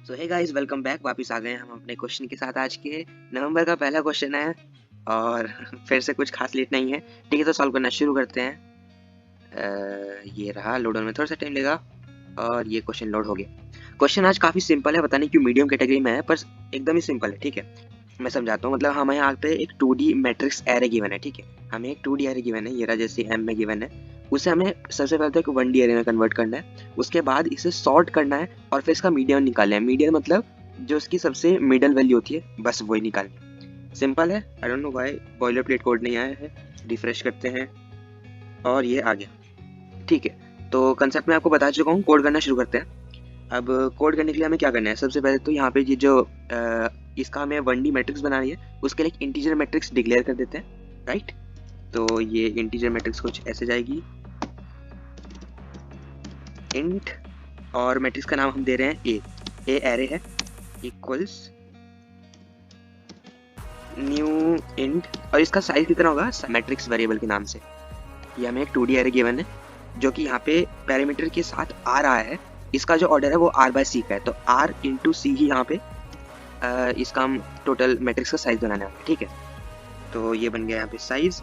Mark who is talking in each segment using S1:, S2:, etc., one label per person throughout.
S1: सो hey guys, welcome back. वापस आ गए हम अपने क्वेश्चन के साथ। आज के नवंबर का पहला क्वेश्चन है और फिर से कुछ खास लेट नहीं है। ठीक है, तो सॉल्व करना शुरू करते हैं। ये रहा, लोड होने में थोड़ा सा टाइम लेगा और ये क्वेश्चन लोड हो गया। क्वेश्चन आज काफ़ी सिंपल है, पता नहीं क्यों मीडियम कैटेगरी में है, पर एकदम ही सिंपल है। ठीक है, मैं समझाता हूँ। मतलब हमें यहाँ पे एक 2D मैट्रिक्स एरे गिवन है। ठीक है, हमें एक 2D एरे गिवन है, ये रहा जैसे M में गिवन है। उसे हमें सबसे पहले तो एक 1D एरे में कन्वर्ट करना है। उसके बाद इसे सॉर्ट करना है और फिर इसका मीडियन निकालना है। मीडियन मतलब जो उसकी सबसे मिडल वैल्यू होती है, बस वही निकालनी है। सिंपल है। I don't know why boiler plate code नहीं आया है। रिफ्रेश करते हैं और ये आ गया। ठीक है, तो कंसेप्ट मैं आपको बता चुका हूँ। कोड करना शुरू करते हैं। अब कोड करने के लिए हमें क्या करना है, सबसे पहले तो यहाँ पे ये जो इसका हमें 1D मैट्रिक्स बनानी है, उसके लिए एक इंटीजर मैट्रिक्स डिक्लेयर कर देते हैं। राइट, तो ये इंटीजर मैट्रिक्स कुछ ऐसे जाएगी, इंट, और मैट्रिक्स का नाम हम दे रहे हैं ए एरे है, इक्वल्स न्यू इंट, और इसका साइज कितना होगा मैट्रिक्स वेरिएबल के नाम से। ये हमें एक 2D एरे गिवन है जो कि यहाँ पे पैरामीटर के साथ आ रहा है। इसका जो ऑर्डर है वो r/c का है, तो r इंटू सी ही यहाँ पे इसका हम टोटल मैट्रिक्स का साइज बनाना है। ठीक है, तो ये बन गया यहाँ पे साइज।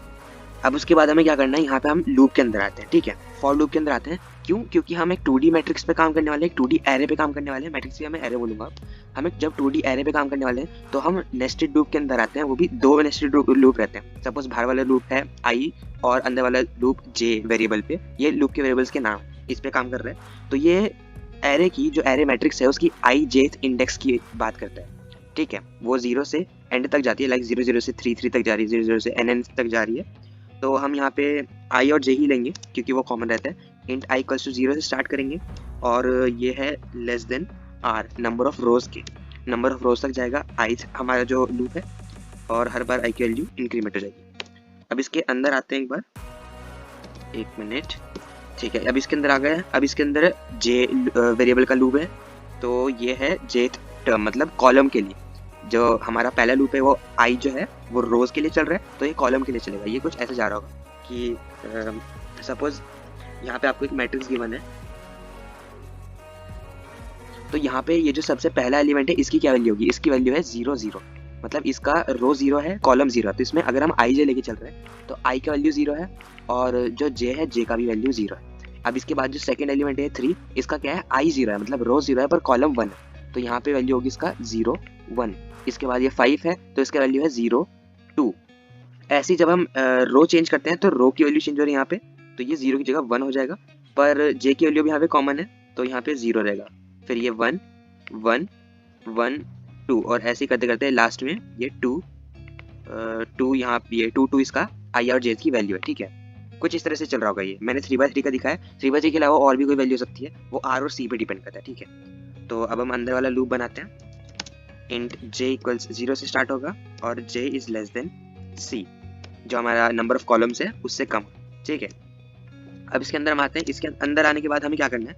S1: अब उसके बाद हमें क्या करना है, यहाँ पे हम लूप के अंदर आते हैं। ठीक है, फॉर लूप के अंदर आते हैं। क्यों? क्योंकि हम एक 2D मैट्रिक्स पे काम करने वाले हैं, एक 2D एरे पे काम करने वाले हैं। मैट्रिक्स भी मैं एरे बोलूंगा। हम एक जब 2D एरे पे काम करने वाले हैं तो हम नेस्टेड लूप के अंदर आते हैं। वो भी दो नेस्टेड लूप रहते हैं। सपोज बाहर वाला लूप है i और अंदर वाला लूप j वेरिएबल पे। ये लूप के वेरिएबल्स के नाम इस पे काम कर रहे हैं। तो ये एरे की जो एरे मैट्रिक्स है उसकी ijth इंडेक्स की बात करता है। ठीक है, वो 0 से एंड तक जाती है, लाइक 0 से 3 तक जा रही है, 0 से nn तक जा रही है। तो हम यहाँ पे i और j ही लेंगे क्योंकि वो कॉमन रहता है। इंट i इक्वल्स टू 0 से स्टार्ट करेंगे और ये है less than r, number of rows के। नंबर ऑफ रोज तक जाएगा i हमारा जो लूप है, और हर बार i की वैल्यू इंक्रीमेंट हो जाएगी। अब इसके अंदर आते हैं एक बार, एक मिनट। ठीक है, अब इसके अंदर आ गया। अब इसके अंदर j वेरिएबल का लूप है, तो ये है jth टर्म, मतलब कॉलम के लिए। जो हमारा पहला लूप है वो i जो है वो रोज के लिए चल रहा है, तो ये कॉलम के लिए चलेगा। ये कुछ ऐसे जा रहा होगा कि सपोज यहाँ पे आपको एक मैट्रिक्स गिवन है, तो यहाँ पे ये जो सबसे पहला एलिमेंट है इसकी क्या वैल्यू होगी, इसकी वैल्यू है 0 0, मतलब इसका रो 0 है, कॉलम 0 है। तो इसमें अगर हम i j लेके चल रहे हैं तो i का वैल्यू 0 है और जो j है j का भी वैल्यू 0 है। अब इसके बाद जो सेकंड एलिमेंट है 3, इसका क्या है i 0 है, मतलब रो 0 है पर कॉलम 1 है, तो यहाँ पे वैल्यू होगी इसका 0 1। इसके बाद ये 5 है तो इसका वैल्यू है 0 2। ऐसे जब हम रो चेंज करते हैं तो रो की वैल्यू चेंज हो रही है यहाँ पे, तो ये 0 की जगह 1 हो जाएगा, पर j की वैल्यू भी यहाँ पे कॉमन है तो यहाँ पे 0 रहेगा। फिर ये 1 1 1 2, और ऐसे ही करते करते लास्ट में ये 2 2, यहाँ ये 2 2 इसका i और j की वैल्यू है। ठीक है, कुछ इस तरह से चल रहा होगा। ये मैंने 3/3 का दिखाया है। 3/3 के अलावा और भी कोई वैल्यू हो सकती है, वो r और c पे डिपेंड करता है। ठीक है, तो अब हम अंदर वाला लूप बनाते हैं। इंट j इक्वल्स 0 से स्टार्ट होगा और j is less than c, जो हमारा नंबर ऑफ कॉलम्स है उससे कम। ठीक है, अब इसके अंदर हम आते हैं। इसके अंदर आने के बाद हमें क्या करना है,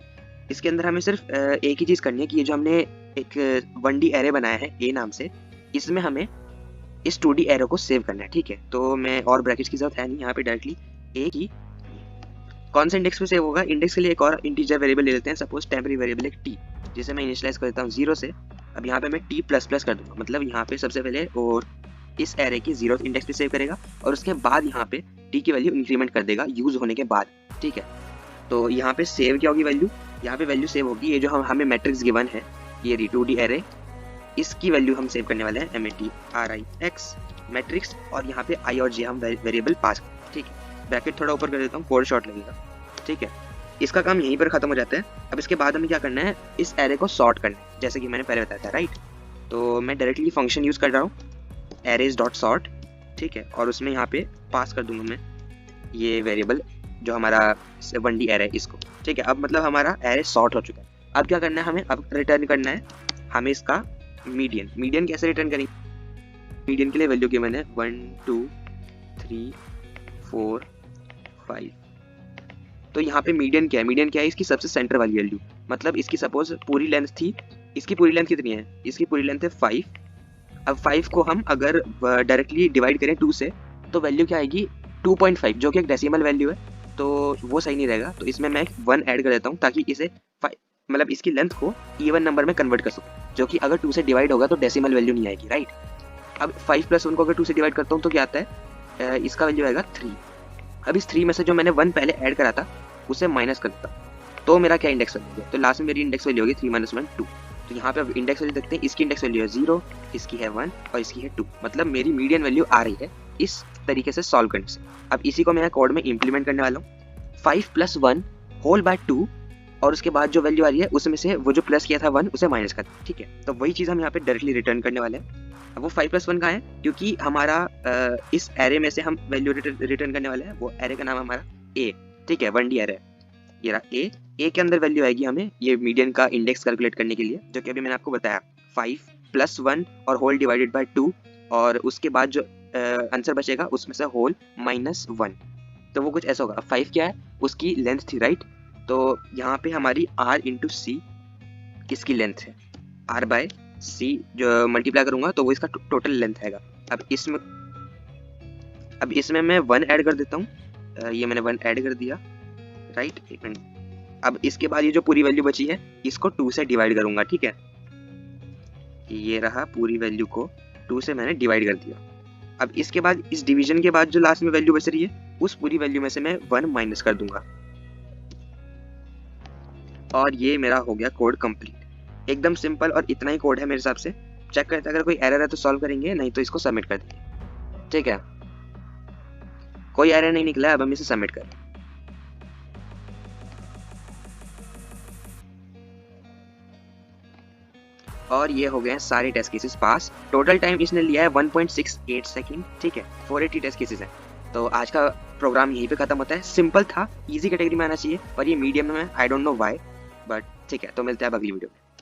S1: इसके अंदर हमें सिर्फ एक ही चीज़ करनी है कि ये जो हमने एक 1D एरे बनाया है a नाम से, इसमें हमें इस 2D एरे को सेव करना है। ठीक है, तो मैं और ब्रैकेट्स की जरूरत है नहीं, यहाँ पे डायरेक्टली a की कौन से इंडेक्स पे सेव होगा, इंडेक्स के लिए एक और इंटीजर वेरिएबल ले लेते हैं। सपोज टेम्परेरी वेरिएबल एक t, जिसे मैं इनिशियलाइज कर देता हूँ 0 से। अब यहाँ पे मैं t ++ कर दूंगा, मतलब यहाँ पे सबसे पहले और इस एरे की 0th इंडेक्स पे सेव करेगा और उसके बाद यहाँ पे t की वैल्यू इंक्रीमेंट कर देगा यूज होने के बाद। ठीक है, तो यहाँ पे सेव क्या होगी वैल्यू, यहाँ पे वैल्यू सेव होगी ये जो हमें मैट्रिक्स गिवन है, ये 2D एरे, इसकी वैल्यू हम सेव करने वाले हैं matrix मैट्रिक्स, और यहाँ पे i और j हम वेरिएबल पास। ठीक है, ब्रैकेट थोड़ा ऊपर कर देता हूँ, कोड शॉर्ट लगेगा। ठीक है, इसका काम यहीं पर खत्म हो जाता है। अब इसके बाद हमें क्या करना है, इस एरे को सॉर्ट करना है, जैसे कि मैंने पहले बताया था। राइट, तो मैं डायरेक्टली फंक्शन यूज कर रहा हूँ arrays.sort। ठीक है, और उसमें यहाँ पे पास कर दूंगा मैं ये वेरिएबल जो हमारा 1D एरे है इसको। ठीक है, अब मतलब हमारा एरे सॉर्ट हो चुका है। अब क्या करना है हमें, अब रिटर्न करना है हमें इसका मीडियन कैसे रिटर्न करेंगे, मीडियन के लिए वैल्यू गिवन है 1 2 3 4 5। तो यहाँ पे मीडियन क्या है, इसकी सबसे सेंटर वाली वैल्यू, मतलब इसकी सपोज पूरी लेंथ थी, इसकी पूरी लेंथ कितनी है, इसकी पूरी लेंथ है 5। अब 5 को हम अगर डायरेक्टली डिवाइड करें 2 से तो वैल्यू क्या आएगी 2.5, जो कि एक डेसिमल वैल्यू है, तो वो सही नहीं रहेगा। तो इसमें मैं 1 ऐड कर देता हूँ ताकि इसे मतलब इसकी लेंथ को इवन नंबर में कन्वर्ट कर सकूँ। जो कि अगर 2 से डिवाइड होगा तो डेसिमल वैल्यू नहीं आएगी, राइट। अब 5 + 1 को अगर 2 से डिवाइड करता हूँ तो क्या आता है, इसका वैल्यू आएगा 3। अब इस 3 में से जो मैंने 1 पहले ऐड करा था उसे माइनस कर देता तो मेरा क्या इंडेक्स वैल्यू है, तो लास्ट में मेरी इंडेक्स वैल्यू होगी 3 - 1 2। तो यहाँ पे अब इंडेक्स वैल्यू देखते हैं, इसकी इंडेक्स वैल्यू है 0, इसकी है 1 और इसकी है 2, मतलब मेरी मीडियन वैल्यू आ रही है इस तरीके से सॉल्व करने से। अब इसी को मैं कोड में इंप्लीमेंट करने वाला हूँ। 5 + 1 होल बाय 2 और उसके बाद जो वैल्यू आ रही है उसमें से वो जो प्लस किया था 1 उसे माइनस कर, ठीक है। तो वही चीज़ हम यहाँ पे डायरेक्टली रिटर्न करने वाले हैं। अब वो 5 + 1 कहाँ है, क्योंकि हमारा इस एरे में से हम वैल्यू रिटर्न करने वाले हैं। वो एरे का नाम है हमारा ए, ठीक है, 1D एरे। ये रहा ए के अंदर वैल्यू आएगी हमें ये मीडियन का इंडेक्स कैलकुलेट करने के लिए, जो कि अभी मैंने आपको बताया 5 + 1 और होल डिवाइडेड बाय 2 और उसके बाद जो आंसर बचेगा उसमें से होल -1। तो वो कुछ ऐसा होगा। 5 क्या है, उसकी लेंथ थी, राइट। तो यहाँ पे हमारी r × c किसकी लेंथ है, r/c जो मल्टीप्लाई करूंगा तो वो इसका टोटल लेंथ आएगा। अब इसमें मैं 1 ऐड कर देता हूँ, ये मैंने 1 ऐड कर दिया, राइट। एक मिनट। अब इसके बाद ये जो पूरी वैल्यू बची है इसको 2 से डिवाइड करूंगा, ठीक है। ये रहा, पूरी वैल्यू को 2 से मैंने डिवाइड कर दिया। अब इसके बाद इस डिवीजन के बाद जो लास्ट में वैल्यू बच रही है उस पूरी वैल्यू में से मैं 1 माइनस कर दूंगा और ये मेरा हो गया कोड कंप्लीट। एकदम सिंपल और इतना ही कोड है मेरे हिसाब से। चेक करते हैं, अगर कोई एरर है तो सॉल्व करेंगे, नहीं तो इसको सबमिट कर देंगे, ठीक है। कोई एरर नहीं निकला, अब हम इसे सबमिट करें। और ये हो गए हैं सारे test cases pass. Total time इसने लिया है 1.68 सेकंड, ठीक है। 480 टेस्ट केसेस हैं। तो आज का प्रोग्राम यहीं पे खत्म होता है। सिंपल था, इजी कैटेगरी में आना चाहिए और ये मीडियम में, I don't know why, but ठीक है। तो मिलते हैं अब अगली वीडियो में।